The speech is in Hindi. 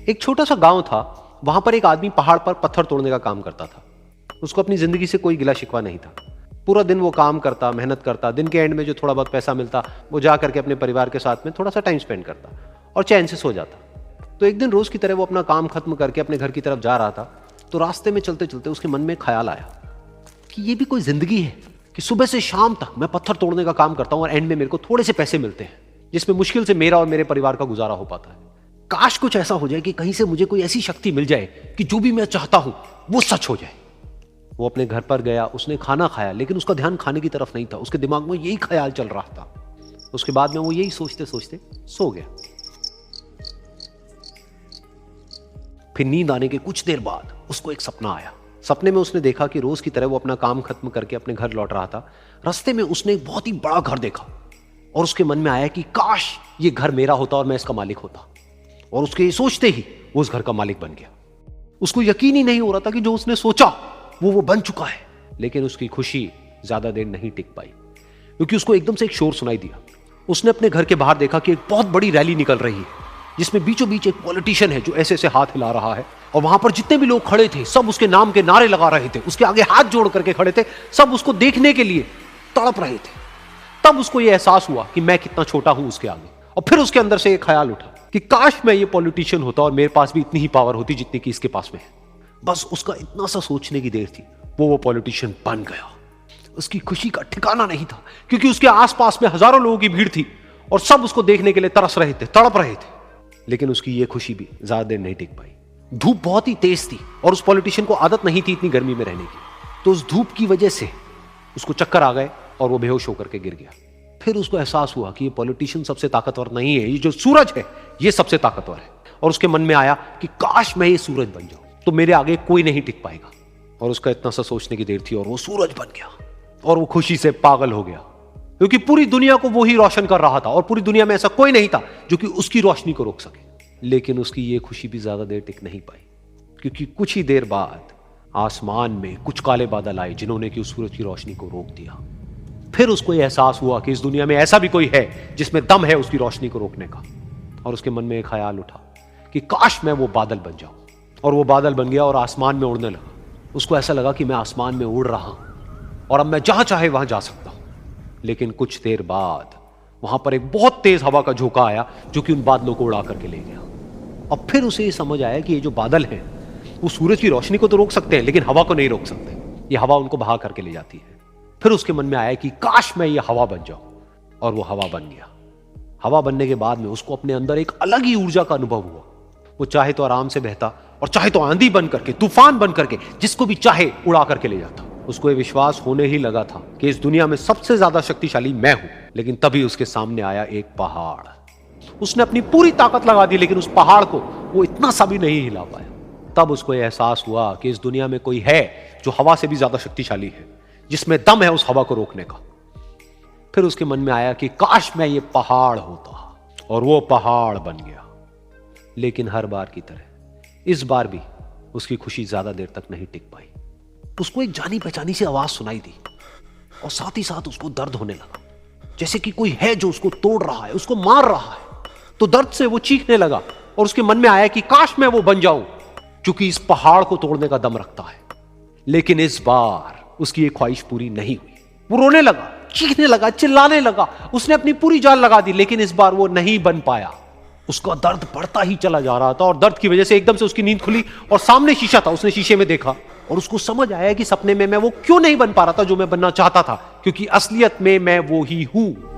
एक छोटा सा गांव था, वहां पर एक आदमी पहाड़ पर पत्थर तोड़ने का काम करता था। उसको अपनी जिंदगी से कोई गिला शिकवा नहीं था। पूरा दिन वो काम करता, मेहनत करता, दिन के एंड में जो थोड़ा बहुत पैसा मिलता वो जा करके अपने परिवार के साथ में थोड़ा सा टाइम स्पेंड करता और चैन से सो जाता। तो एक दिन रोज की तरह वो अपना काम खत्म करके अपने घर की तरफ जा रहा था, तो रास्ते में चलते चलते उसके मन में ख्याल आया कि ये भी कोई जिंदगी है कि सुबह से शाम तक मैं पत्थर तोड़ने का काम करता हूं और एंड में मेरे को थोड़े से पैसे मिलते हैं, जिसमें मुश्किल से मेरा और मेरे परिवार का गुजारा हो पाता है। काश कुछ ऐसा हो जाए कि कहीं से मुझे कोई ऐसी शक्ति मिल जाए कि जो भी मैं चाहता हूं वो सच हो जाए। वो अपने घर पर गया, उसने खाना खाया, लेकिन उसका ध्यान खाने की तरफ नहीं था। उसके दिमाग में यही ख्याल चल रहा था। उसके बाद में वो यही सोचते सोचते सो गया। फिर नींद आने के कुछ देर बाद उसको एक सपना आया। सपने में उसने देखा कि रोज की तरह वो अपना काम खत्म करके अपने घर लौट रहा था। रास्ते में उसने एक बहुत ही बड़ा घर देखा और उसके मन में आया कि काश ये घर मेरा होता और मैं इसका मालिक होता। और उसके ये सोचते ही वो उस घर का मालिक बन गया। उसको यकीन ही नहीं हो रहा था कि जो उसने सोचा वो बन चुका है। लेकिन उसकी खुशी ज्यादा देर नहीं टिक पाई, क्योंकि उसको एकदम से एक शोर सुनाई दिया। उसने अपने घर के बाहर देखा कि एक बहुत बड़ी रैली निकल रही है, जिसमें बीचों बीच एक पॉलिटिशियन है जो ऐसे ऐसे हाथ हिला रहा है। और वहां पर जितने भी लोग खड़े थे सब उसके नाम के नारे लगा रहे थे, उसके आगे हाथ जोड़ करके खड़े थे, सब उसको देखने के लिए तड़प रहे थे। तब उसको यह एहसास हुआ कि मैं कितना छोटा हूं उसके आगे। और फिर उसके अंदर से एक ख्याल उठा कि काश मैं ये पॉलिटिशियन होता और मेरे पास भी इतनी ही पावर होती जितनी कि इसके पास में है। बस उसका इतना सा सोचने की देर थी, वो पॉलिटिशियन बन गया। उसकी खुशी का ठिकाना नहीं था, क्योंकि उसके आसपास में हजारों लोगों की भीड़ थी और सब उसको देखने के लिए तरस रहे थे, तड़प रहे थे। लेकिन उसकी ये खुशी भी ज्यादा देर नहीं टिक पाई। धूप बहुत ही तेज थी और उस पॉलिटिशियन को आदत नहीं थी इतनी गर्मी में रहने की। तो उस धूप की वजह से उसको चक्कर आ गए और वो बेहोश होकर के गिर गया। फिर उसको एहसास हुआ कि ये पॉलिटिशियन सबसे ताकतवर नहीं है, ये जो सूरज है ये सबसे ताकतवर है। और उसके मन में आया कि काश मैं ये सूरज बन जाऊं तो मेरे आगे कोई नहीं टिक पाएगा। और उसका इतना सा सोचने की देर थी और वो सूरज बन गया। और वो खुशी से पागल हो गया, क्योंकि पूरी दुनिया को वो ही रोशन कर रहा था और पूरी दुनिया में ऐसा कोई नहीं था जो कि उसकी रोशनी को रोक सके। लेकिन उसकी ये खुशी भी ज्यादा देर टिक नहीं पाई, क्योंकि कुछ ही देर बाद आसमान में कुछ काले बादल आए जिन्होंने कि उस सूरज की रोशनी को रोक दिया। फिर उसको यह एहसास हुआ कि इस दुनिया में ऐसा भी कोई है जिसमें दम है उसकी रोशनी को रोकने का। और उसके मन में एक ख्याल उठा कि काश मैं वो बादल बन जाऊं। और वो बादल बन गया और आसमान में उड़ने लगा। उसको ऐसा लगा कि मैं आसमान में उड़ रहा हूं और अब मैं जहां चाहे वहां जा सकता हूं। लेकिन कुछ देर बाद वहां पर एक बहुत तेज हवा का झोंका आया जो कि उन बादलों को उड़ा करके ले गया। और फिर उसे ये समझ आया कि ये जो बादल हैं वो सूरज की रोशनी को तो रोक सकते हैं, लेकिन हवा को नहीं रोक सकते। ये हवा उनको बहा करके ले जाती है। फिर उसके मन में आया कि काश मैं ये हवा बन जाऊं। और वो हवा बन गया। हवा बनने के बाद में उसको अपने अंदर एक अलग ही ऊर्जा का अनुभव हुआ। वो चाहे तो आराम से बहता और चाहे तो आंधी बन करके, तूफान बन करके, जिसको भी चाहे उड़ा करके ले जाता। उसको ये विश्वास होने ही लगा था कि इस दुनिया में सबसे ज्यादा शक्तिशाली मैं हूं। लेकिन तभी उसके सामने आया एक पहाड़। उसने अपनी पूरी ताकत लगा दी, लेकिन उस पहाड़ को वो इतना सा भी नहीं हिला पाया। तब उसको यह एहसास हुआ कि इस दुनिया में कोई है जो हवा से भी ज्यादा शक्तिशाली है, जिसमें दम है उस हवा को रोकने का। फिर उसके मन में आया कि काश मैं ये पहाड़ होता। और वो पहाड़ बन गया। लेकिन हर बार की तरह इस बार भी उसकी खुशी ज्यादा देर तक नहीं टिक पाई। उसको एक जानी पहचानी सी आवाज सुनाई दी और साथ ही साथ उसको दर्द होने लगा, जैसे कि कोई है जो उसको तोड़ रहा है, उसको मार रहा है। तो दर्द से वो चीखने लगा और उसके मन में आया कि काश मैं वो बन जाऊं क्योंकि इस पहाड़ को तोड़ने का दम रखता है। लेकिन इस बार उसकी ये ख्वाहिश पूरी नहीं हुई। वो रोने लगा, चीखने लगा, चिल्लाने लगा। उसने अपनी पूरी जान लगा दी, लेकिन इस बार वो नहीं बन पाया। उसका दर्द बढ़ता ही चला जा रहा था और दर्द की वजह से एकदम से उसकी नींद खुली और सामने शीशा था। उसने शीशे में देखा और उसको समझ आया कि सपने में मैं वो क्यों नहीं बन पा रहा था जो मैं बनना चाहता था, क्योंकि असलियत में मैं वो ही हूं।